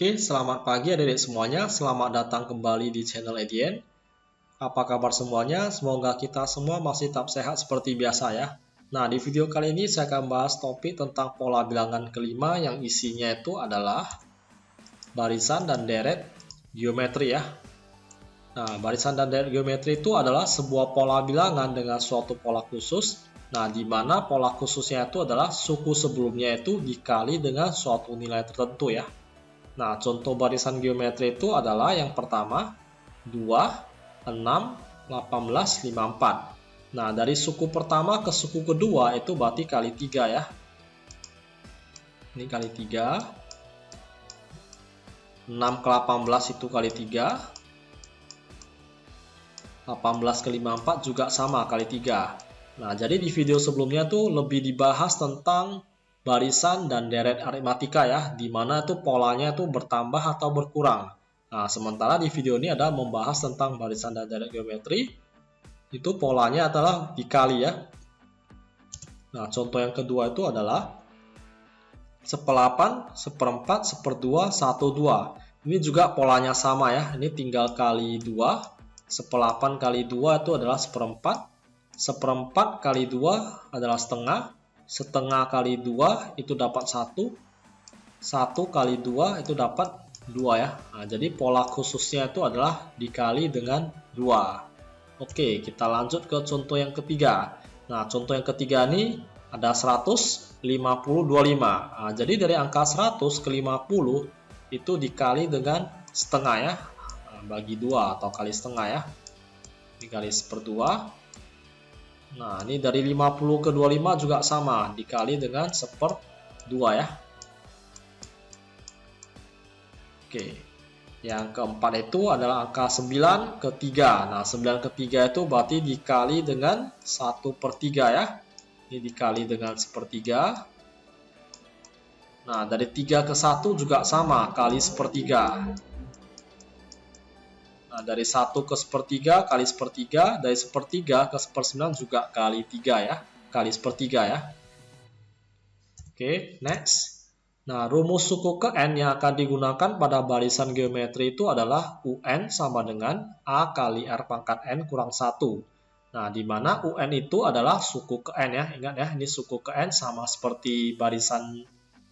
Oke, selamat pagi adik-adik semuanya. Selamat datang kembali di channel Edian. Apa kabar semuanya? Semoga kita semua masih tetap sehat seperti biasa ya. Nah, di video kali ini saya akan bahas topik tentang pola bilangan kelima yang isinya itu adalah barisan dan deret geometri ya. Nah, barisan dan deret geometri itu adalah sebuah pola bilangan dengan suatu pola khusus. Nah, di mana pola khususnya itu adalah suku sebelumnya itu dikali dengan suatu nilai tertentu ya. Nah, contoh barisan geometri itu adalah yang pertama 2, 6, 18, 54. Nah, dari suku pertama ke suku kedua itu berarti kali 3 ya. Ini kali 3. 6 ke 18 itu kali 3. 18 ke 54 juga sama kali 3. Nah, jadi di video sebelumnya tuh lebih dibahas tentang barisan dan deret aritmatika ya, di mana itu polanya itu bertambah atau berkurang. Nah, sementara di video ini ada membahas tentang barisan dan deret geometri, itu polanya adalah dikali ya. Nah, contoh yang kedua itu adalah 1/8, 1/4, 1/2, 1/2. Ini juga polanya sama ya, ini tinggal kali 2. 1/8 kali 2 itu adalah 1/4. 1/4 kali 2 adalah setengah. Setengah kali 2 itu dapat 1. 1 kali 2 itu dapat 2 ya. Nah, jadi pola khususnya itu adalah dikali dengan 2. Oke, kita lanjut ke contoh yang ketiga. Nah, contoh yang ketiga ini ada 100, 50, 25. Nah, jadi dari angka 100 ke 50 itu dikali dengan setengah ya. Nah, bagi 2 atau kali setengah ya. Dikali 1/2. Nah, ini dari 50 ke 25 juga sama, dikali dengan 1/2 ya. Oke, yang keempat itu adalah angka 9 ke 3. Nah, 9 ke 3 itu berarti dikali dengan 1/3 ya. Ini dikali dengan 1/3. Nah, dari 3 ke 1 juga sama, kali 1/3. Nah, dari 1 ke 1/3 kali 1/3, dari 1/3 ke 1/9 juga kali 3 ya, kali 1/3 ya. Oke, next. Nah, rumus suku ke N yang akan digunakan pada barisan geometri itu adalah UN sama dengan A kali R pangkat N kurang 1. Nah, di mana UN itu adalah suku ke N ya, ingat ya, ini suku ke N sama seperti barisan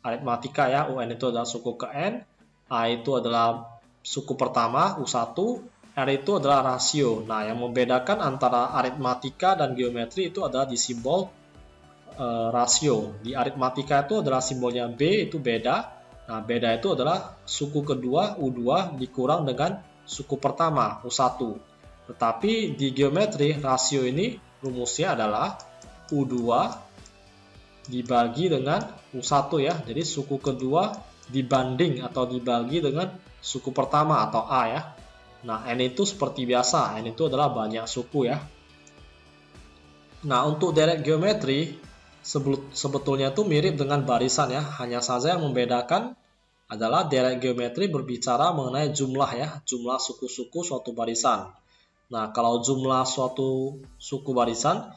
aritmatika ya, UN itu adalah suku ke N, A itu adalah suku pertama, U1, R itu adalah rasio. Nah, yang membedakan antara aritmatika dan geometri itu adalah di simbol rasio. Di aritmatika itu adalah simbolnya B, itu beda. Nah, beda itu adalah suku kedua, U2, dikurang dengan suku pertama, U1. Tetapi di geometri, rasio ini rumusnya adalah U2 dibagi dengan U1 ya. Jadi suku kedua dibanding atau dibagi dengan suku pertama atau A ya. Nah, N itu seperti biasa, N itu adalah banyak suku ya. Nah, untuk deret geometri sebetulnya itu mirip dengan barisan ya. Hanya saja yang membedakan adalah deret geometri berbicara mengenai jumlah ya, jumlah suku-suku suatu barisan. Nah, kalau jumlah suatu suku barisan,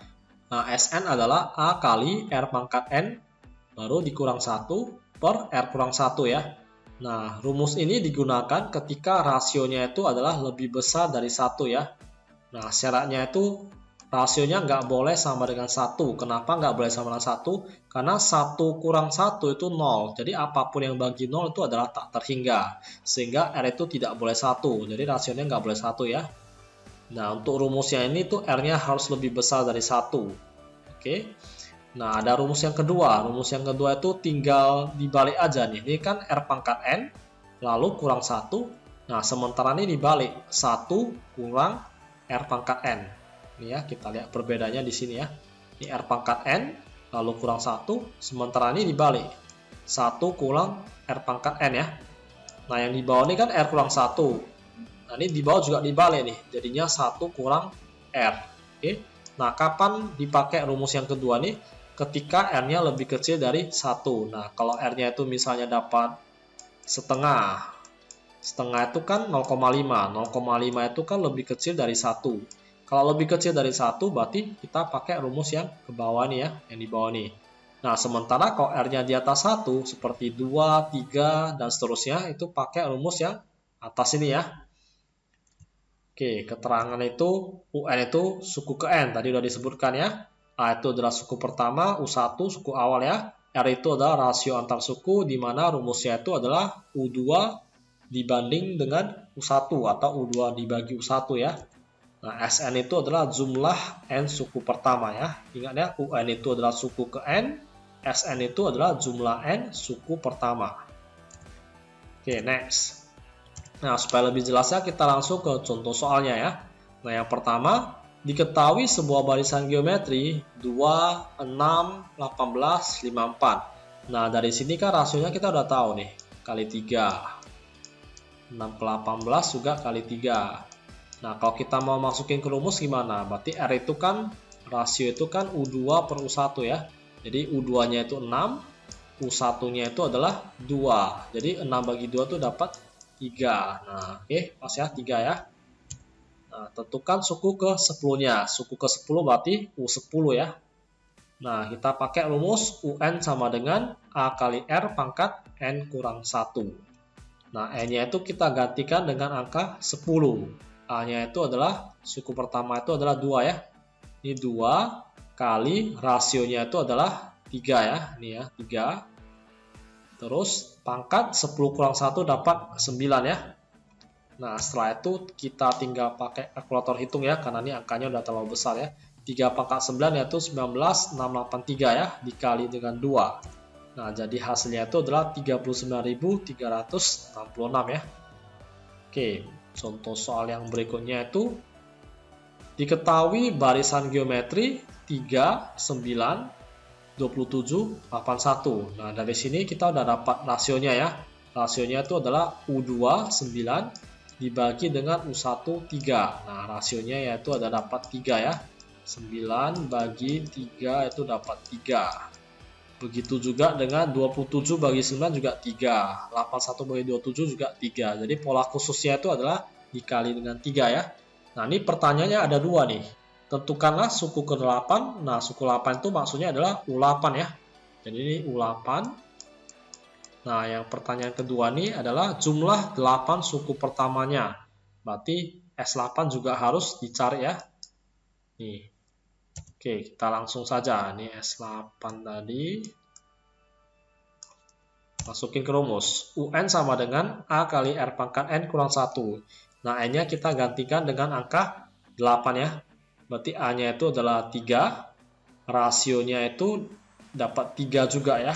nah, Sn adalah A kali R pangkat N baru dikurang 1 per R kurang 1 ya. Nah, rumus ini digunakan ketika rasionya itu adalah lebih besar dari 1 ya. Nah, syaratnya itu rasionya nggak boleh sama dengan 1. Kenapa nggak boleh sama dengan 1? Karena 1 kurang 1 itu 0. Jadi apapun yang bagi 0 itu adalah tak terhingga. Sehingga R itu tidak boleh 1. Jadi rasionya nggak boleh 1 ya. Nah, untuk rumusnya ini tuh R-nya harus lebih besar dari 1. Oke. Nah, ada rumus yang kedua. Rumus yang kedua itu tinggal dibalik aja nih. Ini kan R pangkat N, lalu kurang 1. Nah, sementara ini dibalik. 1 kurang R pangkat N. Ini ya, kita lihat perbedaannya di sini ya. Ini R pangkat N, lalu kurang 1. Sementara ini dibalik. 1 kurang R pangkat N ya. Nah, yang di bawah ini kan R kurang 1. Nah, ini di bawah juga dibalik nih. Jadinya 1 kurang R. Oke. Nah, kapan dipakai rumus yang kedua nih? Ketika R-nya lebih kecil dari 1. Nah, kalau R-nya itu misalnya dapat setengah. Setengah itu kan 0,5. 0,5 itu kan lebih kecil dari 1. Kalau lebih kecil dari 1 berarti kita pakai rumus yang ke bawah nih ya, yang di bawah nih. Nah, sementara kalau R-nya di atas 1, seperti 2, 3, dan seterusnya, itu pakai rumus yang atas ini ya. Oke, keterangan itu, UN itu suku ke N, tadi sudah disebutkan ya. A itu adalah suku pertama, U1 suku awal ya. R itu adalah rasio antar suku, di mana rumusnya itu adalah U2 dibanding dengan U1, atau U2 dibagi U1 ya. Nah, SN itu adalah jumlah N suku pertama ya. Ingat ya, UN itu adalah suku ke N, SN itu adalah jumlah N suku pertama. Oke, next. Nah, supaya lebih jelasnya kita langsung ke contoh soalnya ya. Nah, yang pertama, diketahui sebuah barisan geometri 2, 6, 18, 54. Nah, dari sini kan rasionya kita udah tahu nih, kali 3. 6 ke 18 juga kali 3. Nah, kalau kita mau masukin ke rumus gimana? Berarti R itu kan, rasio itu kan U2 per U1 ya. Jadi U2-nya itu 6, U1-nya itu adalah 2. Jadi 6 bagi 2 itu dapat 3. Nah, oke, pas ya, 3 ya. Nah, tentukan suku ke 10-nya. Suku ke 10 berarti U10 ya. Nah, kita pakai rumus UN sama dengan A kali R pangkat N kurang 1. Nah, N-nya itu kita gantikan dengan angka 10. A-nya itu adalah, suku pertama itu adalah 2 ya. Ini 2 kali rasionya itu adalah 3 ya. Ini ya, 3. Terus pangkat 10 kurang 1 dapat 9 ya. Nah, setelah itu kita tinggal pakai kalkulator hitung ya, karena ini angkanya udah terlalu besar ya. 3 pangkat 9 yaitu 19,683 ya, dikali dengan 2. Nah, jadi hasilnya itu adalah 39.366 ya. Oke. Contoh soal yang berikutnya itu, diketahui barisan geometri 3, 9, 27, 81. Nah, dari sini kita udah dapat rasionya ya. Rasionya itu adalah U2, 9, dibagi dengan U1, 3. Nah, rasionya yaitu ada dapat 3 ya. 9 bagi 3 itu dapat 3. Begitu juga dengan 27 bagi 9 juga 3. 81 bagi 27 juga 3. Jadi pola khususnya itu adalah dikali dengan 3 ya. Nah, ini pertanyaannya ada 2 nih. Tentukanlah suku ke-8. Nah, suku 8 itu maksudnya adalah U8 ya. Jadi ini U8. Nah, yang pertanyaan kedua nih adalah jumlah 8 suku pertamanya. Berarti S8 juga harus dicari ya. Nih. Oke, kita langsung saja. Ini S8 tadi. Masukin ke rumus. UN sama dengan A kali R pangkat N kurang 1. Nah, N-nya kita gantikan dengan angka 8 ya. Berarti A-nya itu adalah 3. Rasionya itu dapat 3 juga ya.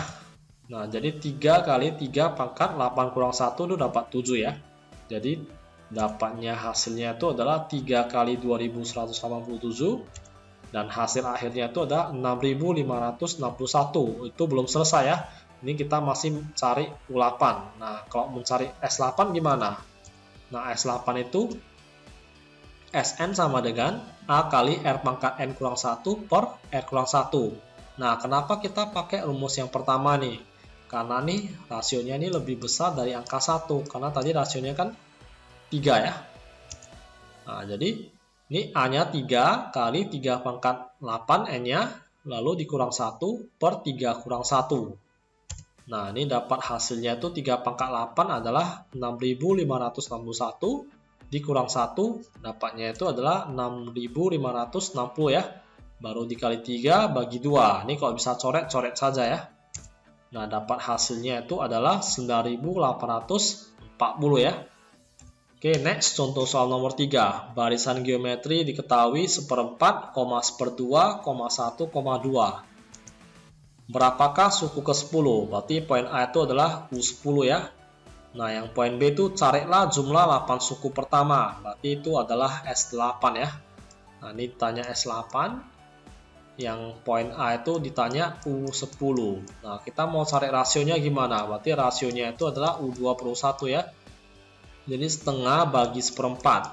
Nah, jadi 3 kali 3 pangkat 8 kurang 1 itu dapat 7 ya. Jadi, dapatnya hasilnya itu adalah 3 kali 2187. Dan hasil akhirnya itu ada 6.561. Itu belum selesai ya. Ini kita masih cari U8. Nah, kalau mencari S8 gimana? Nah, S8 itu Sn sama dengan A kali R pangkat N kurang 1 per R kurang 1. Nah, kenapa kita pakai rumus yang pertama nih? Karena nih rasionya ini lebih besar dari angka 1. Karena tadi rasionya kan 3 ya. Nah, jadi ini A-nya 3 kali 3 pangkat 8 N-nya, lalu dikurang 1 per 3 kurang 1. Nah, ini dapat hasilnya itu 3 pangkat 8 adalah 6.561, dikurang 1, dapatnya itu adalah 6.560 ya. Baru dikali 3 bagi 2. Ini kalau bisa coret-coret saja ya. Nah, dapat hasilnya itu adalah 9.840 ya. Oke, next contoh soal nomor 3. Barisan geometri diketahui 1/4, 1/2, 1,2. Berapakah suku ke-10? Berarti poin A itu adalah U10 ya. Nah, yang poin B itu carilah jumlah 8 suku pertama. Berarti itu adalah S8 ya. Nah, ini ditanya S8. Yang poin A itu ditanya U10. Nah, kita mau cari rasionya gimana? Berarti rasionya itu adalah U2 per U1 ya. Jadi setengah bagi 1/4.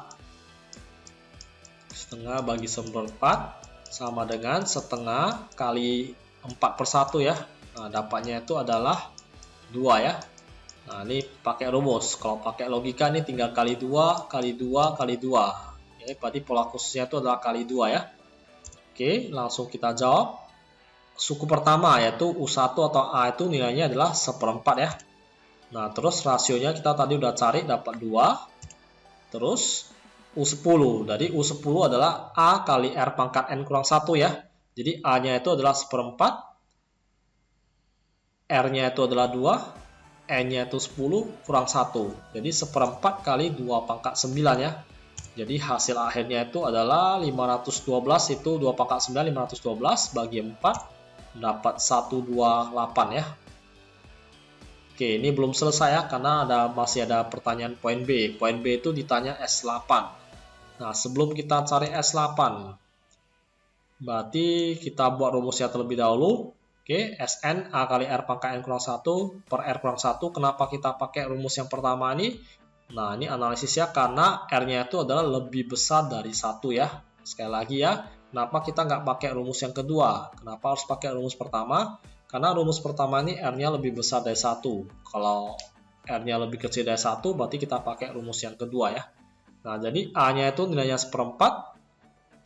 Setengah bagi 1/4 sama dengan setengah kali 4/1 ya. Nah, dapatnya itu adalah 2 ya. Nah, ini pakai rumus. Kalau pakai logika ini tinggal kali 2, kali 2, kali 2. Ya, berarti pola khususnya itu adalah kali 2 ya. Oke, langsung kita jawab. suku pertama yaitu U1 atau A itu nilainya adalah 1/4 ya. Nah, terus rasionya kita tadi udah cari dapat 2. Terus U10. Jadi U10 adalah A kali R pangkat N kurang 1 ya. Jadi A-nya itu adalah 1/4. R-nya itu adalah 2. N-nya itu 10 kurang 1. Jadi 1/4 kali 2 pangkat 9 ya. Jadi hasil akhirnya itu adalah 512 itu 2 pangkat 9 512 bagi 4 dapat 128 ya. Oke, ini belum selesai ya karena masih ada pertanyaan poin B. Poin B itu ditanya S8. Nah, sebelum kita cari S8 berarti kita buat rumusnya terlebih dahulu. Oke, Sn A kali R pangkat N kurang 1 per R kurang 1. Kenapa kita pakai rumus yang pertama ini? Nah, ini analisisnya karena R-nya itu adalah lebih besar dari 1 ya. Sekali lagi ya, kenapa kita nggak pakai rumus yang kedua? Kenapa harus pakai rumus pertama? Karena rumus pertama ini R-nya lebih besar dari 1. Kalau R-nya lebih kecil dari 1, berarti kita pakai rumus yang kedua ya. Nah, jadi A-nya itu nilainya 1/4.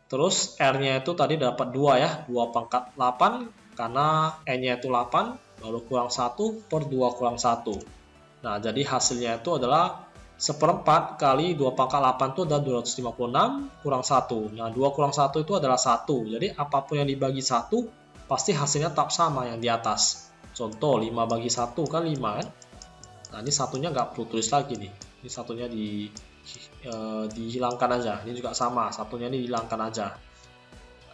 Terus R-nya itu tadi dapat 2 ya. 2 pangkat 8. Karena N-nya itu 8. Baru kurang 1 per 2 kurang 1. Nah, jadi hasilnya itu adalah 1/4 kali 2 pangkat 8 itu adalah 256 kurang 1. Nah, 2 kurang 1 itu adalah 1. Jadi apapun yang dibagi 1, pasti hasilnya tetap sama yang di atas. Contoh 5 bagi 1 kan 5 kan. Nah, ini satunya nggak perlu tulis lagi nih. Ini satunya dihilangkan aja. Ini juga sama, satunya ini dihilangkan aja.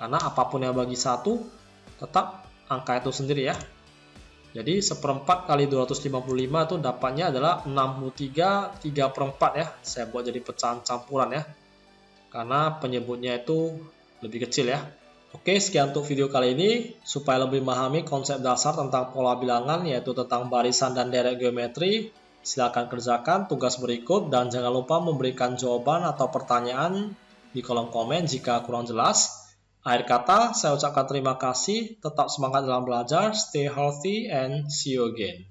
Karena apapun yang bagi 1, tetap angka itu sendiri ya. Jadi 1/4 kali 255 itu dapatnya adalah 63 3/4 ya. Saya buat jadi pecahan campuran ya. Karena penyebutnya itu lebih kecil ya. Oke, sekian untuk video kali ini. Supaya lebih memahami konsep dasar tentang pola bilangan, yaitu tentang barisan dan deret geometri, silakan kerjakan tugas berikut dan jangan lupa memberikan jawaban atau pertanyaan di kolom komen jika kurang jelas. Akhir kata, saya ucapkan terima kasih, tetap semangat dalam belajar, stay healthy, and see you again.